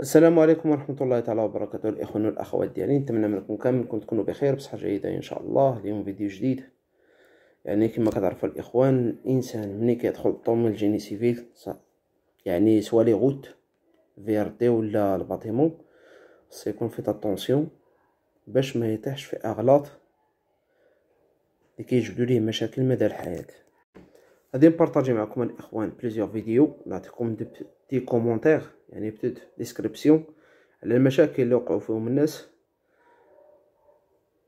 السلام عليكم ورحمة الله تعالى وبركاته، الإخوان والأخوات ديالي. نتمنى منكم كاملكم تكونوا بخير بصحة جيدة إن شاء الله. اليوم فيديو جديد. كما كتعرفوا الإخوان، الإنسان ملي كيدخل الطوموبيل الجيني سيفيل سوا لي غوت فيرتي ولا الباطيمون، خصو يكون في طونسيون باش ما يطيحش في أغلاط اللي كيجبدوا ليه مشاكل مدى الحياة. غادي نبارطاجي معكم الإخوان بليزيور فيديو، نعطيكم دي كومونتير بتوت ديسكريبسيون على المشاكل اللي وقعوا فيهم الناس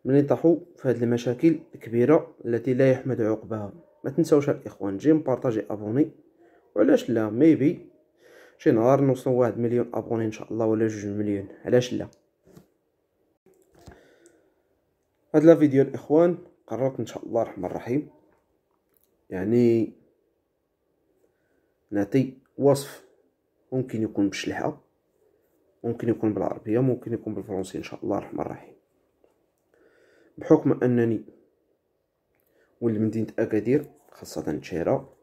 ملي طاحوا في هذه المشاكل الكبيره التي لا يحمد عقباها. ما تنساوش الاخوان جيم بارطاجي ابوني، وعلاش لا ميبي شي نهار نوصلوا 1 مليون ابوني ان شاء الله، ولا 2 مليون، علاش لا. هاد لا فيديو الاخوان قررت ان شاء الله الرحمن الرحيم نعطي وصف، ممكن يكون بالشلحه، ممكن يكون بالعربيه، ممكن يكون بالفرنسي ان شاء الله الرحمن الرحيم. بحكم انني ولد مدينة اكادير خاصة تشيرا،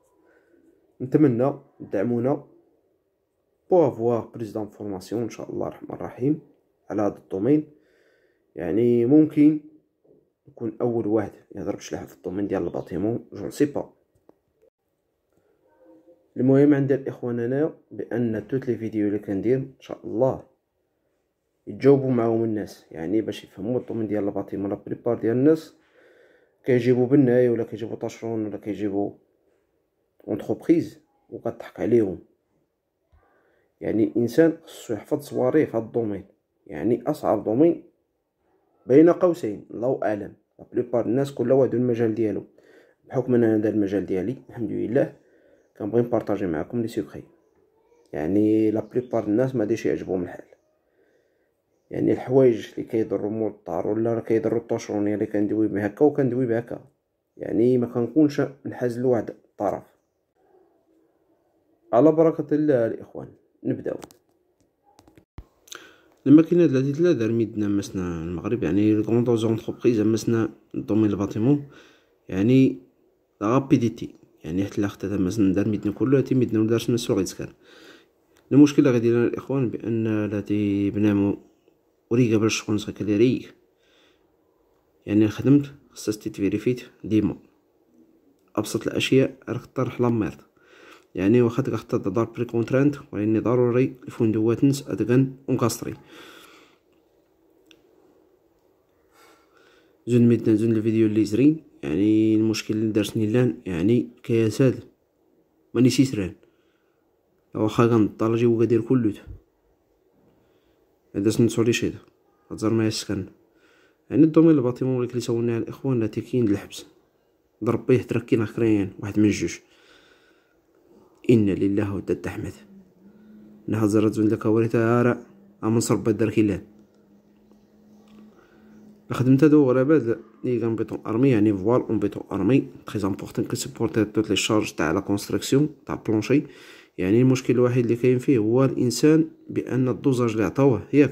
نتمنى تدعمونا بو افوار بليس دانفورماسيون ان شاء الله الرحمن الرحيم على هذا الدومين. ممكن نكون اول واحد يهضر بشلاحة في الدومين ديال الباطيمون، جو سي با. المهم عند الاخوان انايا بان توت لي فيديو اللي كندير ان شاء الله يتجاوبوا معاهم الناس، باش يفهموا الدومين ديال الباطيمون. لا بريبار ديال الناس كيجيبوا بناي ولا كيجيبوا طاشرون ولا كيجيبوا اونتربريز وكتضحك عليهم. الانسان خصو يحفظ صواريه في هذا الدومين، اصعب دومين بين قوسين، الله اعلم. لا بليبار الناس كل واحد المجال ديالو. بحكم ان انا هذا المجال ديالي الحمد لله كنبغي نبارطاجي معكم لي سيكري. لا بليبار الناس ما ديش يعجبهم الحال. الحوايج اللي كيضروا مول الدار ولا كيضروا الطوشرونيه اللي كندوي بها هكا وكندوي بها هكا، ما كنكونش نحاز لواحد الطرف. على بركه الله الاخوان نبداو. الماكينه التي دار ميدنا مسنا المغرب، الكروندو زونتربريز مسنا دومين الباطيمون، لا رابيديتي، حتى لا خدات مسنا دار ميدنا كله تي ميدنا ولا دارش نسو غيتسكر. المشكله غادي لنا الاخوان بان التي بنامو وريقه باش شكون ساكا ريق. خدمت خصها تيفيريفيت ديما ابسط الاشياء، راك طرح لاميرد. واخا تقدر تدار بري كونترانت، ولكن ضروري الفندوات نس ادغن اونكاستري. زون ميدنا زون الفيديو اللي زرين، المشكل اللي درسني لان كياساد ماني سيسران، واخا كنطالجي وكدير كلوت هذا سنسولي شيدا هزار ما يسكن. الدومين الباطيمون اللي سولنا الاخوان لا تيكين الحبس ضرب بيه تركينا كريان واحد من جوج. إنا لله وداد أحمد نهزرت زون لك وريتا هارا أمنصر بدر كيلان. خدمت هادو غرابات لي كان بيتون ارمي، فوال اون بيتون ارمي تري امبورطون كو سيبورتي توت لي شارج تاع لا كونستركسيون تاع بلونشي. المشكل الوحيد اللي كاين فيه هو الانسان بان الدوزاج اللي عطاوه ياك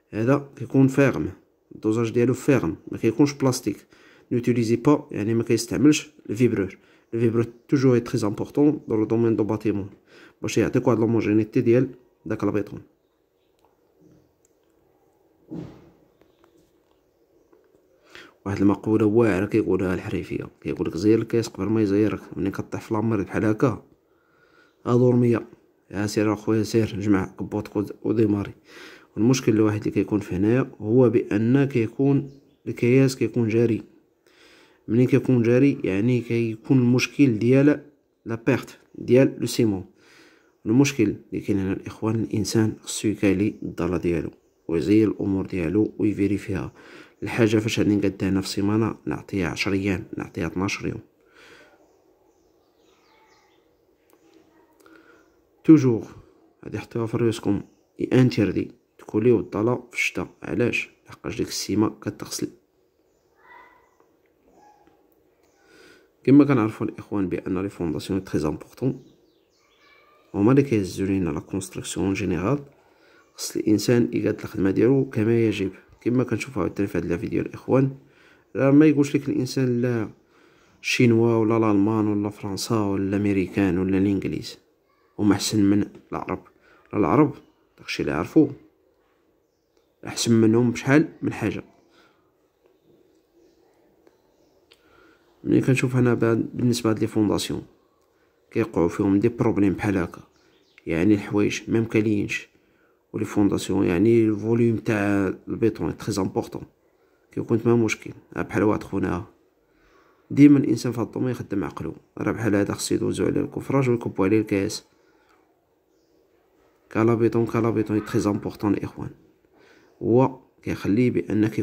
هذا كيكون فارم، الدوزاج ديالو فارم ما كيكونش بلاستيك. نوتيليزي با ما كيستعملش الفيبرور. الفيبرور توجور اي تري امبورطون دو لو دومين دو باتيمون باش يعطيك واحد لوموجينيتي ديال داك البيطون. واحد المقولة واعرة كيقولها الحريفية، كيقولك زير الكاس قبل ما يزيرك. ملي كطيح في لامر بحال هكا هادور مية، سير اخويا سير جمع كبوط وديماري. والمشكل الواحد اللي كيكون في هنايا هو بان كيكون الكياس كيكون جاري. منين كيكون جاري كيكون المشكل ديال لا بيرت ديال لو سيمون. المشكل اللي كاين هنا الاخوان، الانسان خصو يكالي الضاله ديالو ويزير الامور ديالو ويفيريفيها. الحاجه فاش غادي نقدها انا في سيمانه نعطيها 10 ايام، نعطيها 12 يوم. توجور غادي حطيوها في ريوسكم انتردي تكوليو الضاله في الشتا. علاش؟ لحقاش ديك السيمه كتغسل. كما كنعرفوا الاخوان بان لي فونداسيون تري امبورطون، هما اللي كيهزو لينا لا كونستركسيون جينيرال. خص الانسان يقاد الخدمه ديالو كما يجب. كما كنشوفوا عاوتاني في هاد لا فيديو الاخوان، راه ما يقولش لك الانسان لا الشينوا ولا الالمان ولا فرنسا ولا الامريكان ولا الانجليز هما احسن من العرب. العرب داكشي اللي عرفو احسن منهم بشحال من حاجه. ملي كنشوف انا بالنسبه لهاد لي فونداسيون كيوقعوا فيهم دي بروبليم بحال هكا، يعني الحوايج ما مكاليينش، ولي فونداسيون يعني الفوليوم تاع البيطون تري امبورطون، كيكون تما مشكل. بحال واحد خونا ديما الانسان في هاد الدومين يخدم عقلو، راه بحال هذا خصو يدوزو عليه الكفراج ويكبو عليه الكاس. كالابيطون تري امبورطون الاخوان، هو كيخلي بانك